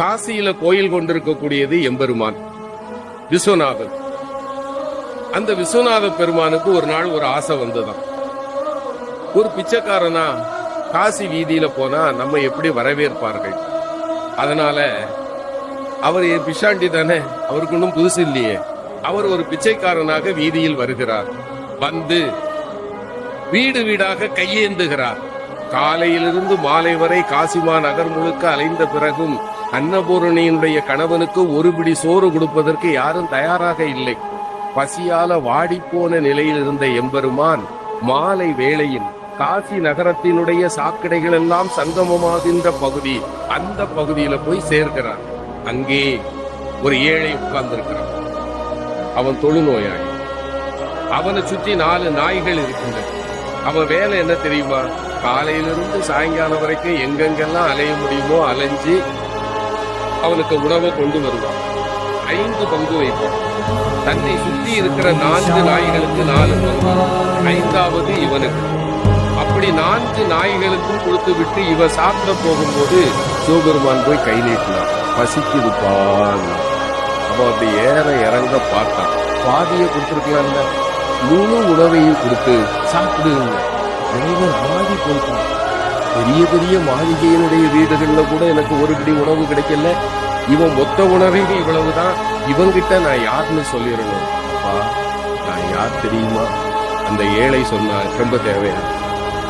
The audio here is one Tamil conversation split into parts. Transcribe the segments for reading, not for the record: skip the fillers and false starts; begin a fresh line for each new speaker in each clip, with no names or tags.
காசியில கோயில் கொண்டிருக்கக்கூடியது எம்பெருமான் விஸ்வநாதன். அந்த விஸ்வநாத பெருமானுக்கு ஒரு நாள் ஒரு ஆசை வந்ததாம். ஒரு பிச்சைக்காரனா காசி வீதியில போனா நம்ம எப்படி வரவேற்பார்கள், அதனால அவர் பிஷாண்டி தானே, அவருக்கு ஒன்றும் புதுசு இல்லையே. அவர் ஒரு பிச்சைக்காரனாக வீதியில் வருகிறார். வந்து வீடு வீடாக கையேந்துகிறார். காலையிலிருந்து மாலை வரை காசிமா நகர் முழுக்க அலைந்த பிறகும் அன்னபூரணியினுடைய கணவனுக்கு ஒரு பிடி சோறு கொடுப்பதற்கு யாரும் தயாராக இல்லை. பசியால வாடிப்போன நிலையில் இருந்த எம்பெருமான் மாலை வேளையில் காசி நகரத்தினுடைய சாக்கடைகள் எல்லாம் சங்கமமாகின்ற பகுதி, அந்த பகுதியில போய் சேர்க்கிறார். அங்கே ஒரு ஏழை உட்கார்ந்திருக்கிறான். அவன் தொழுநோயாளி. அவனை சுற்றி 4 நாய்கள் இருக்கின்றன. அவன் வேலை என்ன தெரியுமா? காலையிலிருந்து சாயங்காலம் வரைக்கும் எங்கெங்கெல்லாம் அலைய முடியுமோ அலைஞ்சு அவனுக்கு உணவை கொண்டு வருவான். 5 பங்கு வைப்பான். தன்னை சுற்றி இருக்கிற 4 நாய்களுக்கு 4 பங்கு, 5வது இவனுக்கு. அப்படி 4 நாய்களுக்கும் கொடுத்து விட்டு இவன் சாப்பிட போகும்போது சிவபெருமான் போய் கை நீட்டினான். பசிக்குதுப்பான். அவன் அப்படி ஏற இறங்க பார்த்தான். பாதியை கொடுத்துருக்கலாம்ல, முழு உணவையும் கொடுத்து சாப்பிடுங்க. இறைவன் ஆதி போயிட்டான். பெரிய பெரிய மாளிகையினுடைய வீடுகள்ல கூட எனக்கு ஒரு பிடி உணவு கிடைக்கல. இவன் மொத்த உணவே இவ்வளவுதான். இவங்கிட்ட நான் யாருன்னு சொல்லிடணும். நான் யார் தெரியுமா? அந்த ஏழை சொன்னா ரொம்ப தேவையா?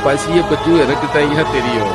பசியை பற்றி எனக்கு தான் தெரியும்.